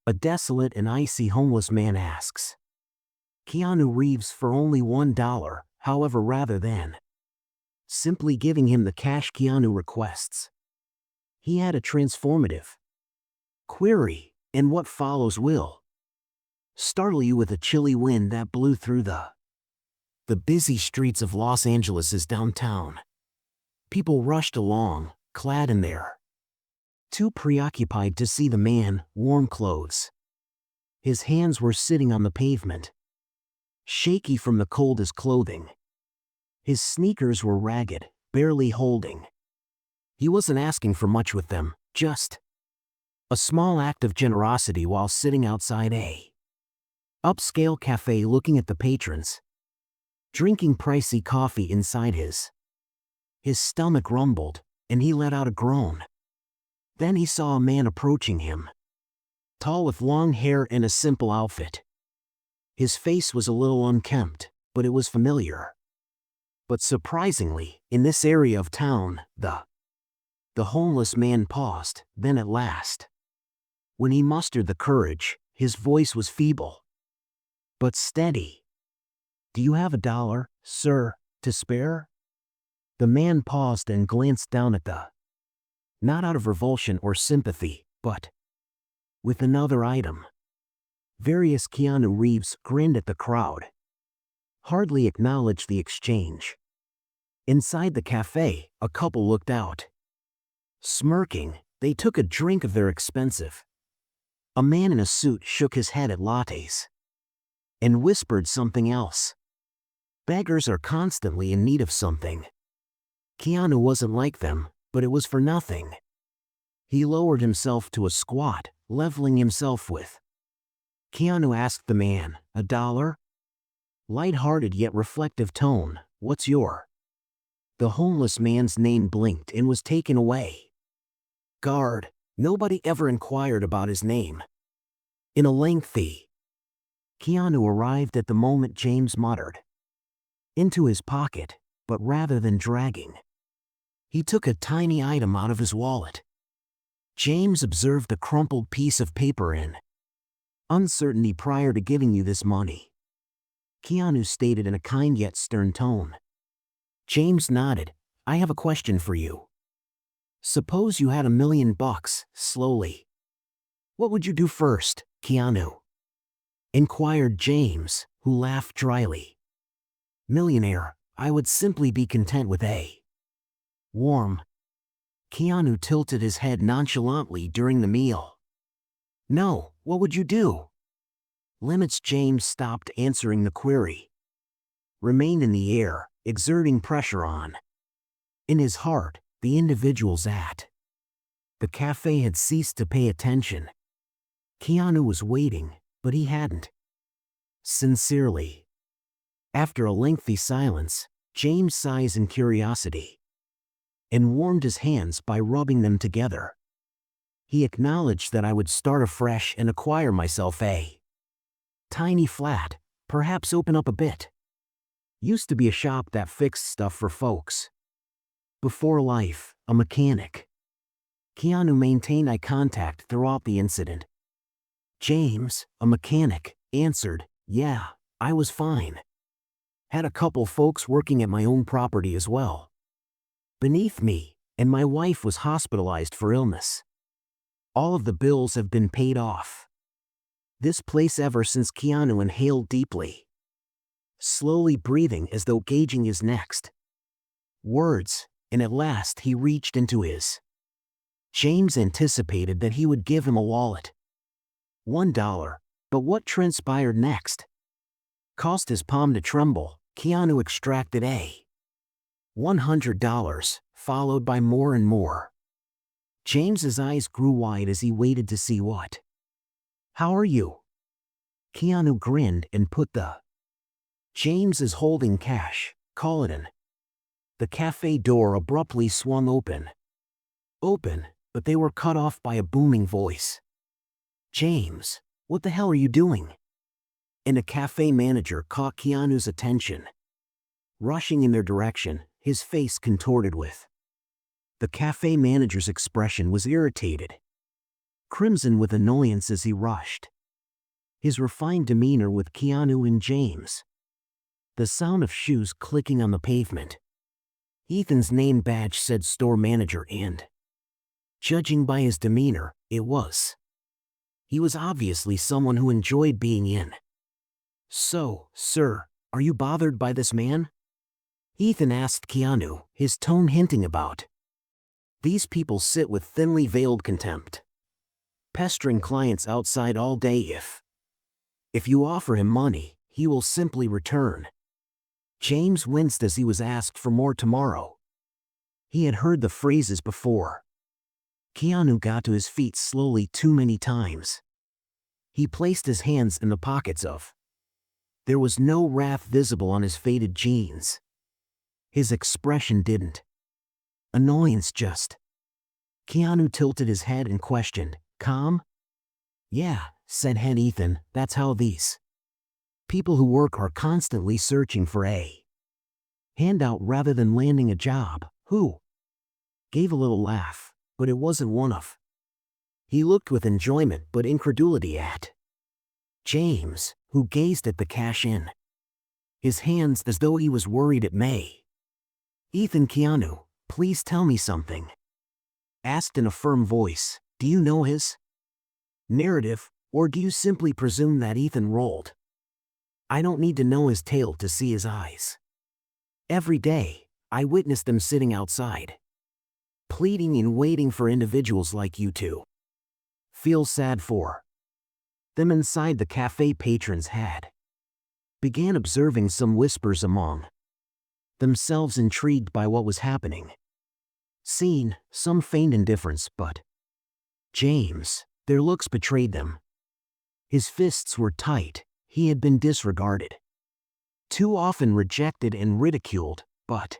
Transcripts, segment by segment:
A desolate and icy homeless man asks. Keanu Reeves for only $1, however, rather than simply giving him the cash Keanu requests. He had a transformative query, and what follows will startle you with a chilly wind that blew through the busy streets of Los Angeles' downtown. People rushed along, clad in their too preoccupied to see the man, warm clothes. His hands were sitting on the pavement, shaky from the coldest clothing. His sneakers were ragged, barely holding. He wasn't asking for much with them, just a small act of generosity while sitting outside a upscale cafe looking at the patrons, drinking pricey coffee inside his stomach rumbled, and he let out a groan. Then he saw a man approaching him, tall with long hair and a simple outfit. His face was a little unkempt, but it was familiar. But surprisingly, in this area of town, the homeless man paused, then at last. When he mustered the courage, his voice was feeble, but steady. "Do you have $1, sir, to spare?" The man paused and glanced down at not out of revulsion or sympathy, but with another item. Various Keanu Reeves grinned at the crowd, hardly acknowledged the exchange. Inside the cafe, a couple looked out. Smirking, they took a drink of their expensive. A man in a suit shook his head at lattes and whispered something else. Beggars are constantly in need of something. Keanu wasn't like them, but it was for nothing. He lowered himself to a squat, leveling himself with. Keanu asked the man, $1? Light-hearted yet reflective tone, "What's your?" The homeless man's name blinked and was taken away. Guard. Nobody ever inquired about his name. In a lengthy. Keanu arrived at the moment James muttered. Into his pocket, but rather than dragging, he took a tiny item out of his wallet. James observed a crumpled piece of paper in uncertainty. "Prior to giving you this money," Keanu stated in a kind yet stern tone. James nodded. "I have a question for you. Suppose you had $1 million, slowly. What would you do first, Keanu?" inquired James, who laughed dryly. "Millionaire, I would simply be content with a warm." Keanu tilted his head nonchalantly during the meal. "No, what would you do?" Limits. James stopped answering the query, remained in the air, exerting pressure on. In his heart, the individuals at the cafe had ceased to pay attention. Keanu was waiting, but he hadn't. Sincerely. After a lengthy silence, James sighed in curiosity and warmed his hands by rubbing them together. He acknowledged that I would start afresh and acquire myself a tiny flat, perhaps open up a bit. Used to be a shop that fixed stuff for folks. Before life, a mechanic. Keanu maintained eye contact throughout the incident. James, a mechanic, answered, "Yeah, I was fine. Had a couple folks working at my own property as well. Beneath me, and my wife was hospitalized for illness. All of the bills have been paid off. This place ever since." Keanu inhaled deeply, slowly breathing as though gauging his next words, and at last he reached into his. James anticipated that he would give him a wallet. $1, but what transpired next caused his palm to tremble. Keanu extracted a $100, followed by more and more. James's eyes grew wide as he waited to see what. "How are you?" Keanu grinned and put the. "James is holding cash, call it in." The cafe door abruptly swung open. But they were cut off by a booming voice. "James, what the hell are you doing?" And a cafe manager caught Keanu's attention. Rushing in their direction, his face contorted with. The cafe manager's expression was irritated. crimson with annoyance as he rushed. His refined demeanor with Keanu and James. The sound of shoes clicking on the pavement. Ethan's name badge said store manager and, judging by his demeanor, it was. He was obviously someone who enjoyed being in. "So, sir, are you bothered by this man?" Ethan asked Keanu, his tone hinting about. These people sit with thinly veiled contempt, pestering clients outside all day. If you offer him money, he will simply return. James winced as he was asked for more tomorrow. He had heard the phrases before. Keanu got to his feet slowly too many times. He placed his hands in the pockets of. There was no wrath visible on his faded jeans. His expression didn't. Annoyance just. Keanu tilted his head and questioned, "Calm?" "Yeah," said head Ethan, "that's how these people who work are constantly searching for a handout rather than landing a job." Who? Gave a little laugh, but it wasn't one of. He looked with enjoyment but incredulity at James, who gazed at the cash in his hands as though he was worried it may. "Ethan, Keanu, please tell me something," asked in a firm voice. "Do you know his narrative, or do you simply presume that Ethan rolled? I don't need to know his tale to see his eyes. Every day, I witness them sitting outside, pleading and waiting for individuals like you to feel sad for them." Inside the cafe, patrons had began observing some whispers among themselves, intrigued by what was happening. Seen, some feigned indifference, but James, their looks betrayed them. His fists were tight. He had been disregarded, too often rejected and ridiculed, but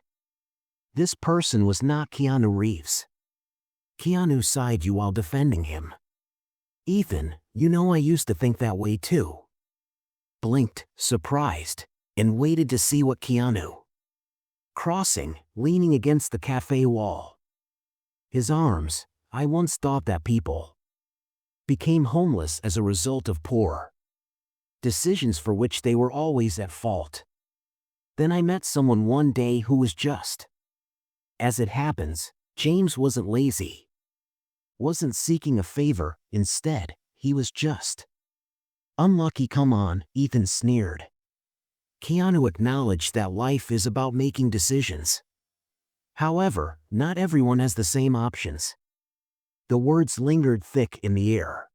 this person was not Keanu Reeves. Keanu sighed you while defending him. "Ethan, you know I used to think that way too." Blinked, surprised, and waited to see what Keanu. Crossing, leaning against the cafe wall. His arms, "I once thought that people became homeless as a result of poor decisions for which they were always at fault. Then I met someone one day who was just. As it happens, James wasn't lazy. Wasn't seeking a favor, instead, he was just unlucky." "Come on," Ethan sneered. Keanu acknowledged that life is about making decisions. However, not everyone has the same options. The words lingered thick in the air.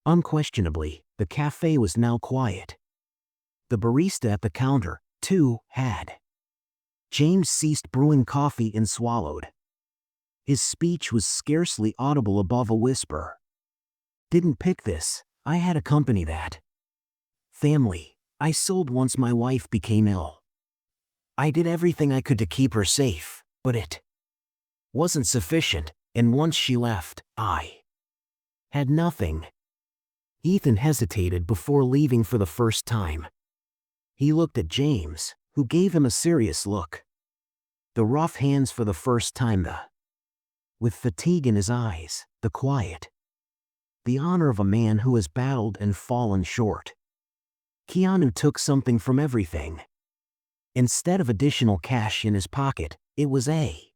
Unquestionably, the cafe was now quiet. The barista at the counter, too, had. James ceased brewing coffee and swallowed. His speech was scarcely audible above a whisper. "Didn't pick this. I had a company that family I sold once my wife became ill. I did everything I could to keep her safe, but it wasn't sufficient, and once she left, I had nothing." Ethan hesitated before leaving for the first time. He looked at James, who gave him a serious look. The rough hands for the first time, with fatigue in his eyes, the quiet. The honor of a man who has battled and fallen short. Keanu took something from everything. Instead of additional cash in his pocket, it was a.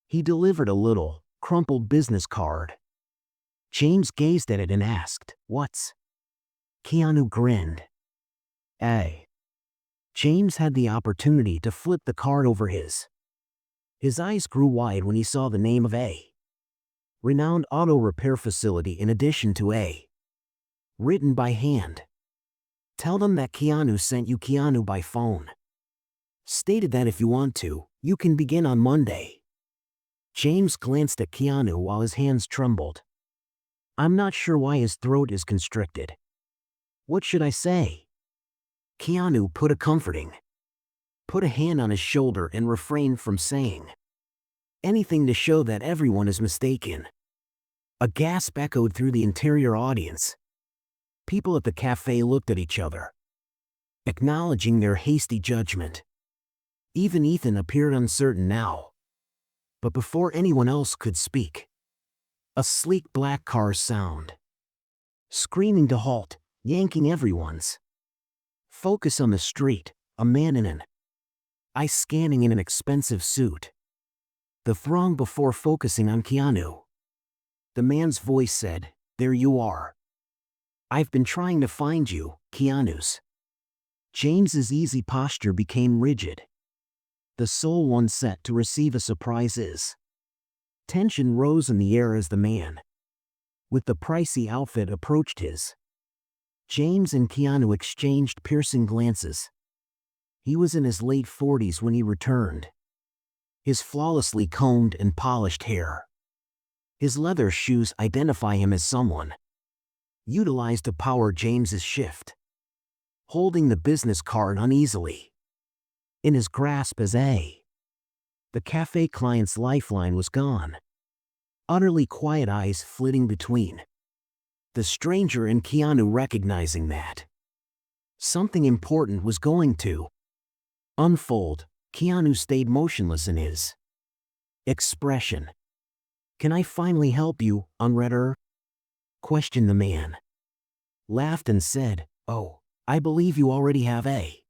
He delivered a little, crumpled business card. James gazed at it and asked, "What's?" Keanu grinned. "A." James had the opportunity to flip the card over his. His eyes grew wide when he saw the name of a renowned auto repair facility in addition to a written by hand. "Tell them that Keanu sent you." Keanu by phone stated that if you want to, you can begin on Monday. James glanced at Keanu while his hands trembled. I'm not sure why his throat is constricted. "What should I say?" Keanu put a hand on his shoulder and refrained from saying anything to show that everyone is mistaken. A gasp echoed through the interior audience. People at the cafe looked at each other, acknowledging their hasty judgment. Even Ethan appeared uncertain now. But before anyone else could speak, A sleek black car's sound. Screaming to halt, yanking everyone's focus on the street, a man in an eye scanning in an expensive suit. The throng before focusing on Keanu. The man's voice said, "There you are. I've been trying to find you, Keanu's." James's easy posture became rigid. The soul one set to receive a surprise is. Tension rose in the air as the man with the pricey outfit approached his. James and Keanu exchanged piercing glances. He was in his late 40s when he returned. His flawlessly combed and polished hair. His leather shoes identify him as someone utilized to power James's shift. Holding the business card uneasily in his grasp as the cafe client's lifeline was gone. Utterly quiet eyes flitting between the stranger and Keanu, recognizing that something important was going to unfold. Keanu stayed motionless in his expression. "Can I finally help you, unreader?" questioned the man. Laughed and said, "Oh, I believe you already have a."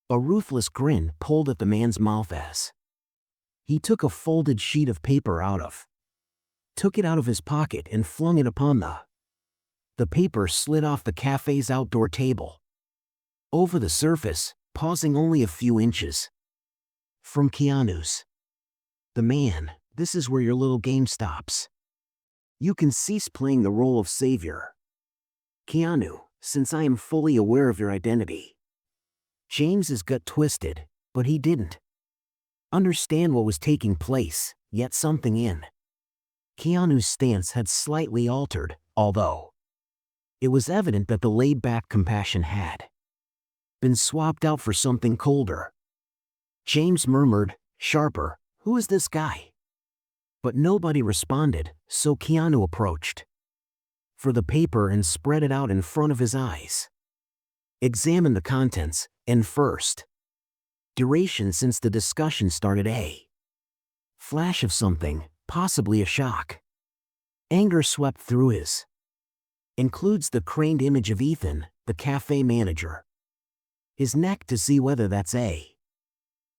A ruthless grin pulled at the man's mouth as he took a folded sheet of paper took it out of his pocket and flung it upon the paper slid off the cafe's outdoor table. Over the surface, pausing only a few inches from Keanu's. "The man, this is where your little game stops. You can cease playing the role of savior. Keanu, since I am fully aware of your identity." James's gut twisted, but he didn't understand what was taking place, yet something in Keanu's stance had slightly altered, although it was evident that the laid-back compassion had been swapped out for something colder. James murmured, sharper, "Who is this guy?" But nobody responded, so Keanu approached for the paper and spread it out in front of his eyes. Examined the contents, and first duration since the discussion started, a flash of something, possibly a shock. Anger swept through his. Includes the craned image of Ethan, the cafe manager. His neck to see whether that's a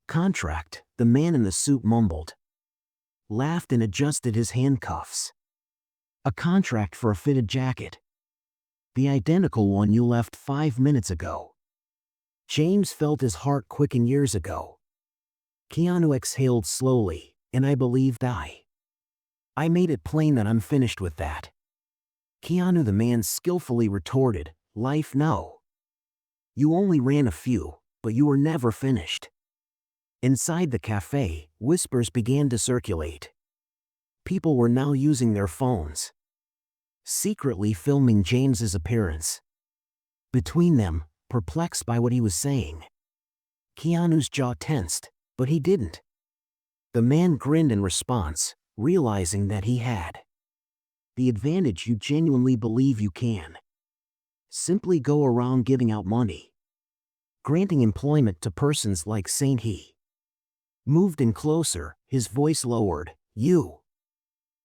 contract, the man in the suit mumbled. Laughed and adjusted his handcuffs. "A contract for a fitted jacket. The identical one you left 5 minutes ago." James felt his heart quicken years ago. Keanu exhaled slowly, "And I believed I made it plain that I'm finished with that." Keanu, the man skillfully retorted, "Life, no. You only ran a few, but you were never finished." Inside the cafe, whispers began to circulate. People were now using their phones, secretly filming James's appearance. Between them, perplexed by what he was saying. Keanu's jaw tensed, but he didn't. The man grinned in response, realizing that he had the advantage. "You genuinely believe you can simply go around giving out money, granting employment to persons like Saint?" He moved in closer, his voice lowered. "You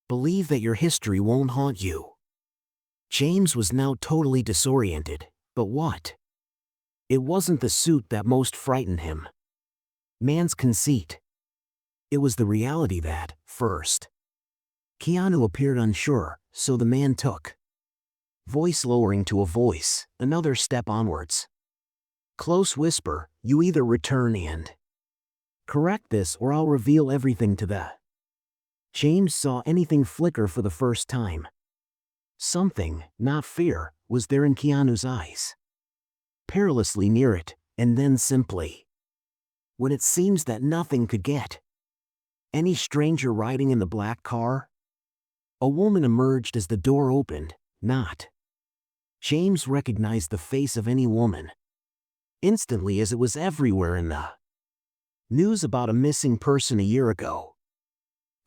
believe that your history won't haunt you?" James was now totally disoriented. But what? It wasn't the suit that most frightened him. Man's conceit. It was the reality that, first. Keanu appeared unsure, so the man took, voice lowering to a voice, another step onwards. Close whisper, "You either return and correct this or I'll reveal everything to the." James saw anything flicker for the first time. Something, not fear, was there in Keanu's eyes. Perilously near it, and then simply. When it seems that nothing could get any stranger riding in the black car? A woman emerged as the door opened, not. James recognized the face of any woman instantly, as it was everywhere in the news about a missing person a year ago.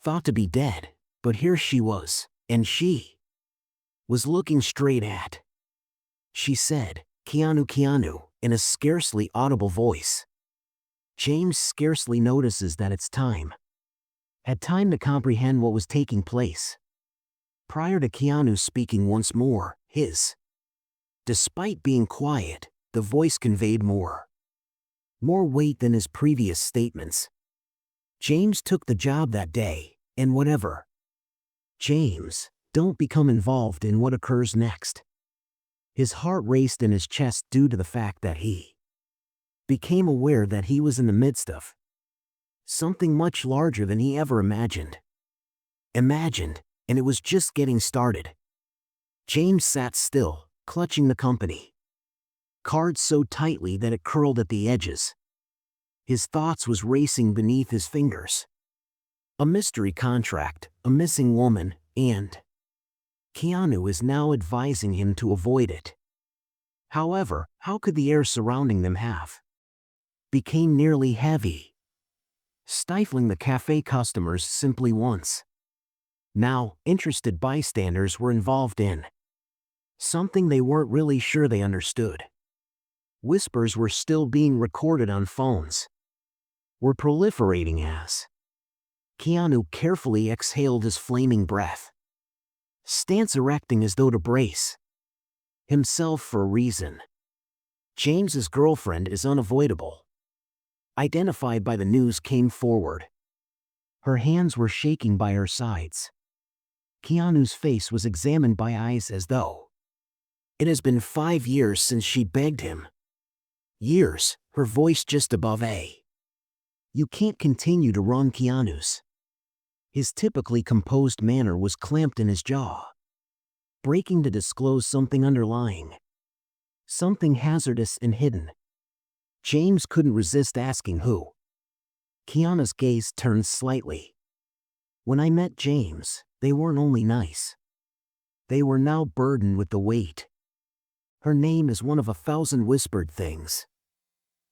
Thought to be dead, but here she was, and she was looking straight at. She said, "Keanu, Keanu," in a scarcely audible voice. James scarcely notices that it's time. Had time to comprehend what was taking place. Prior to Keanu speaking once more, despite being quiet, the voice conveyed more weight than his previous statements. James took the job that day, and whatever. James, don't become involved in what occurs next. His heart raced in his chest due to the fact that he became aware that he was in the midst of something much larger than he ever imagined. And it was just getting started. James sat still, clutching the company card so tightly that it curled at the edges. His thoughts was racing beneath his fingers. A mystery contract, a missing woman, and Keanu is now advising him to avoid it. However, how could the air surrounding them have became nearly heavy, stifling the cafe customers simply once. Now, interested bystanders were involved in something they weren't really sure they understood. Whispers were still being recorded on phones, were proliferating as Keanu carefully exhaled his flaming breath, stance erecting as though to brace himself for a reason. James's girlfriend is unavoidable. Identified by the news came forward. Her hands were shaking by her sides. Keanu's face was examined by eyes as though it has been 5 years since she begged him. Years, her voice just above a. You can't continue to run Keanu's. His typically composed manner was clamped in his jaw, breaking to disclose something underlying. Something hazardous and hidden. James couldn't resist asking who. Keanu's gaze turned slightly. When I met James, they weren't only nice. They were now burdened with the weight. Her name is one of 1,000 whispered things.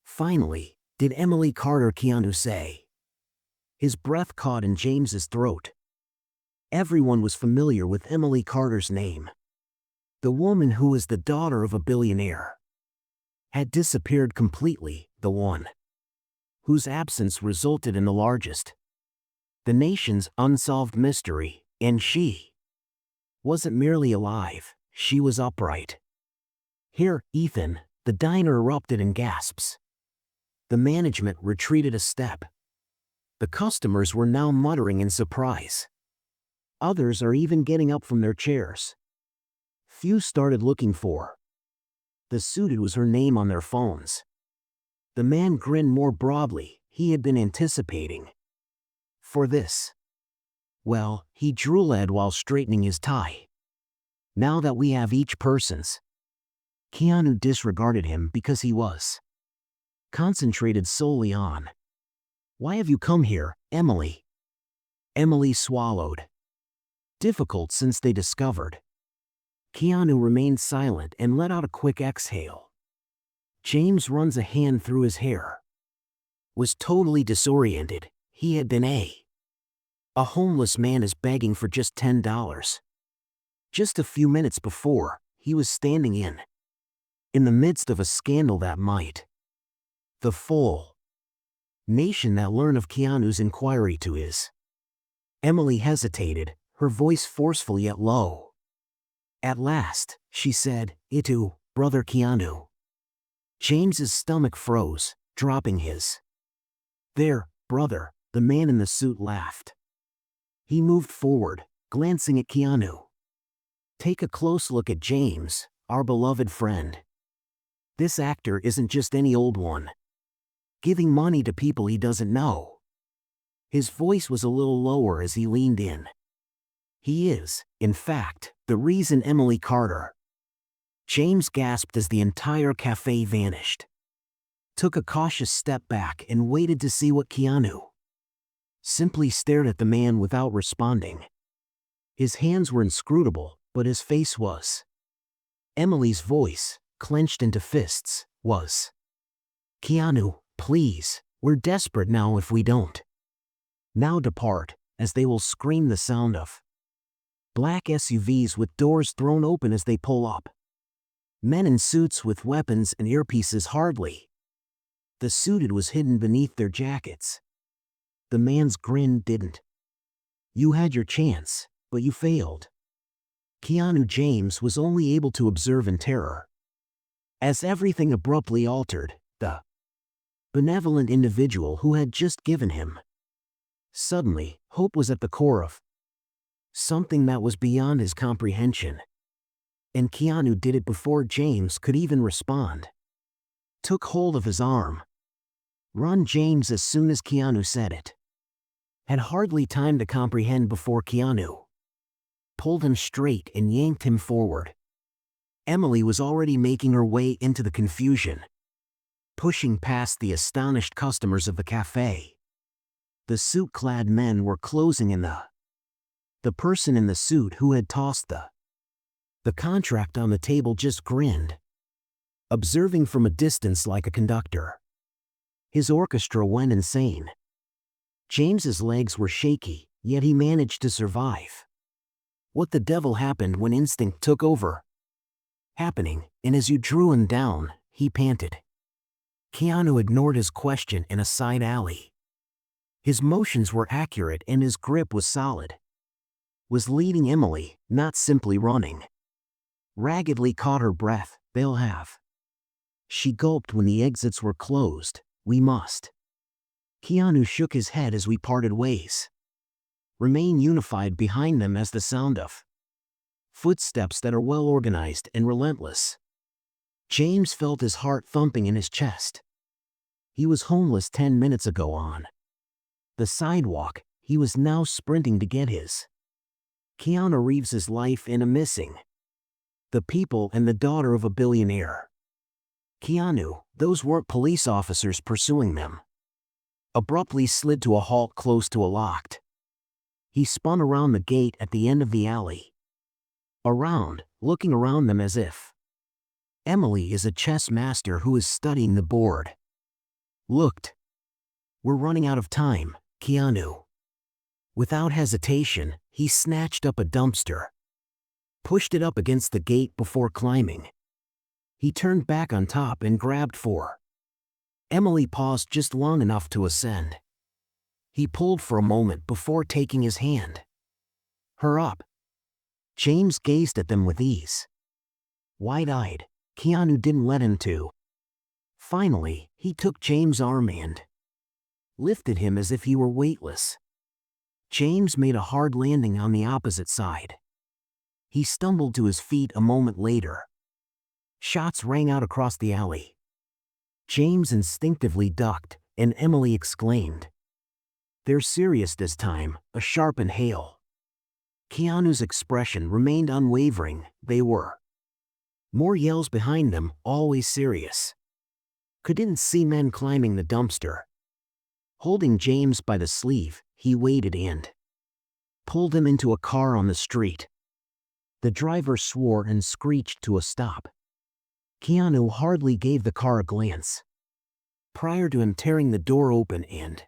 Finally, did Emily Carter, Keanu say. His breath caught in James's throat. Everyone was familiar with Emily Carter's name. The woman who was the daughter of a billionaire had disappeared completely, the one whose absence resulted in the nation's unsolved mystery, and she wasn't merely alive, she was upright. Here, Ethan, the diner erupted in gasps. The management retreated a step. The customers were now muttering in surprise. Others are even getting up from their chairs. Few started looking for the suited was her name on their phones. The man grinned more broadly. He had been anticipating for this. Well, he drooled while straightening his tie. Now that we have each person's. Keanu disregarded him because he was concentrated solely on. Why have you come here, Emily? Emily swallowed. Difficult since they discovered. Keanu remained silent and let out a quick exhale. James runs a hand through his hair. Was totally disoriented. He had been a homeless man is begging for just $10. Just a few minutes before, he was standing in the midst of a scandal that might the full nation that learn of Keanu's inquiry to his. Emily hesitated, her voice forceful yet low. At last, she said, "Itu, brother Keanu." James's stomach froze, dropping his. "There, brother," the man in the suit laughed. He moved forward, glancing at Keanu. Take a close look at James, our beloved friend. This actor isn't just any old one, giving money to people he doesn't know. His voice was a little lower as he leaned in. He is, in fact, the reason Emily Carter. James gasped as the entire cafe vanished. Took a cautious step back and waited to see what Keanu. Simply stared at the man without responding. His hands were inscrutable, but his face was. Emily's voice, clenched into fists, was. "Keanu, please, we're desperate now if we don't. Now depart, as they will scream the sound of black SUVs with doors thrown open as they pull up. Men in suits with weapons and earpieces hardly. The suited was hidden beneath their jackets. The man's grin didn't. You had your chance, but you failed. Keanu James was only able to observe in terror. As everything abruptly altered, the benevolent individual who had just given him. Suddenly, hope was at the core of something that was beyond his comprehension. And Keanu did it before James could even respond. Took hold of his arm. Run, James, as soon as Keanu said it. Had hardly time to comprehend before Keanu pulled him straight and yanked him forward. Emily was already making her way into the confusion, pushing past the astonished customers of the cafe. The suit-clad men were closing in. The person in the suit who had tossed the contract on the table just grinned, observing from a distance like a conductor. His orchestra went insane. James's legs were shaky, yet he managed to survive. What the devil happened when instinct took over? Happening, and as you drew him down, he panted. Keanu ignored his question in a side alley. His motions were accurate and his grip was solid. Was leading Emily, not simply running. Raggedly caught her breath. They'll have. She gulped when the exits were closed. We must. Keanu shook his head as we parted ways. Remain unified behind them as the sound of footsteps that are well organized and relentless. James felt his heart thumping in his chest. He was homeless 10 minutes ago on the sidewalk. He was now sprinting to get his. Keanu Reeves' life in a missing. The people and the daughter of a billionaire. Keanu, those weren't police officers pursuing them. Abruptly slid to a halt close to a locked. He spun around the gate at the end of the alley. Around, looking around them as if. Emily is a chess master who is studying the board. Looked. We're running out of time, Keanu. Without hesitation, he snatched up a dumpster. Pushed it up against the gate before climbing. He turned back on top and grabbed for. Emily paused just long enough to ascend. He pulled for a moment before taking his hand. Her up. James gazed at them with ease. Wide-eyed, Keanu didn't let him to. Finally, he took James' arm and lifted him as if he were weightless. James made a hard landing on the opposite side. He stumbled to his feet a moment later. Shots rang out across the alley. James instinctively ducked, and Emily exclaimed. They're serious this time, a sharpened hail. Keanu's expression remained unwavering. They were. More yells behind them, always serious. Couldn't see men climbing the dumpster. Holding James by the sleeve, he waited and pulled him into a car on the street. The driver swore and screeched to a stop. Keanu hardly gave the car a glance. Prior to him tearing the door open and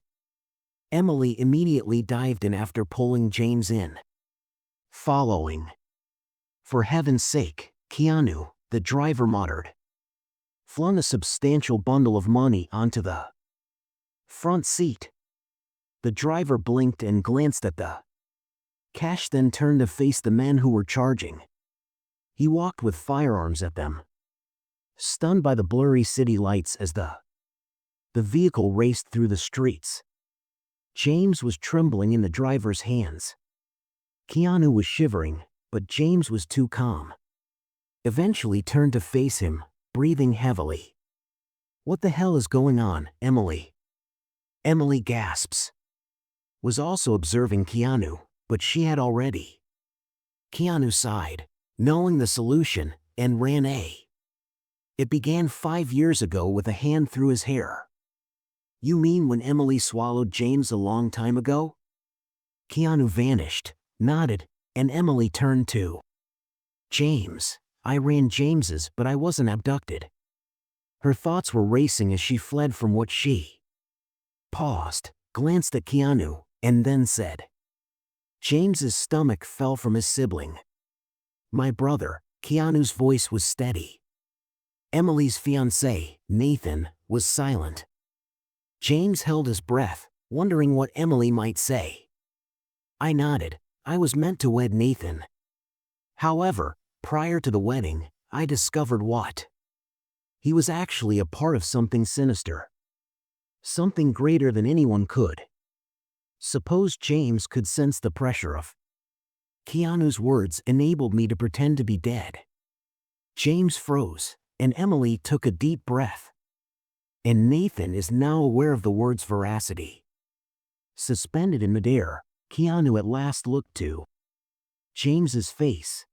Emily immediately dived in after pulling James in. Following. For heaven's sake, Keanu, the driver muttered. Flung a substantial bundle of money onto the front seat. The driver blinked and glanced at the cash, then turned to face the men who were charging. He walked with firearms at them. Stunned by the blurry city lights as the vehicle raced through the streets. James was trembling in the driver's hands. Keanu was shivering, but James was too calm. Eventually turned to face him, breathing heavily. What the hell is going on, Emily? Emily gasps. Was also observing Keanu, but she had already. Keanu sighed, knowing the solution, and ran a. It began 5 years ago with a hand through his hair. You mean when Emily swallowed James a long time ago? Keanu vanished, nodded, and Emily turned to. James. I ran James's, but I wasn't abducted. Her thoughts were racing as she fled from what she paused, glanced at Keanu, and then said. James's stomach fell from his sibling. My brother. Keanu's voice was steady. Emily's fiancé, Nathan, was silent. James held his breath, wondering what Emily might say. I nodded. I was meant to wed Nathan. However, prior to the wedding, I discovered what? He was actually a part of something sinister. Something greater than anyone could. Suppose James could sense the pressure of Keanu's words enabled me to pretend to be dead. James froze, and Emily took a deep breath. And Nathan is now aware of the word's veracity. Suspended in midair, Keanu at last looked to James's face.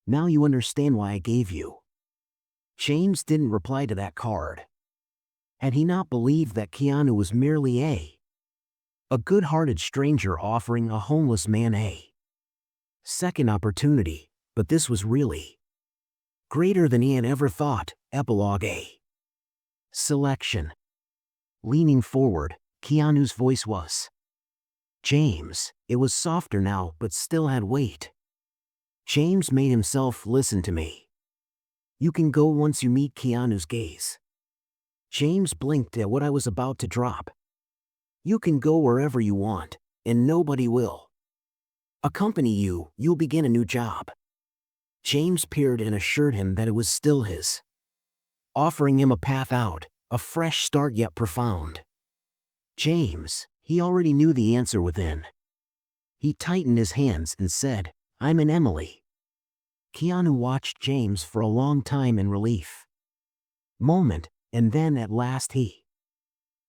Now you understand why I gave you. James didn't reply to that card. Had he not believed that Keanu was merely a good-hearted stranger offering a homeless man a second opportunity, but this was really greater than he had ever thought. Epilogue A. Selection. Leaning forward, Keanu's voice was James. It was softer now, but still had weight. James made himself listen to me. You can go once you meet Keanu's gaze. James blinked at what I was about to drop. You can go wherever you want, and nobody will accompany you. You'll begin a new job. James peered and assured him that it was still his, offering him a path out, a fresh start yet profound. James, he already knew the answer within. He tightened his hands and said, I'm in Emily. Keanu watched James for a long time in relief. Moment, and then at last he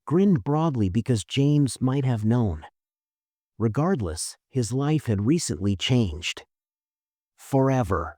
grinned broadly because James might have known. Regardless, his life had recently changed. Forever.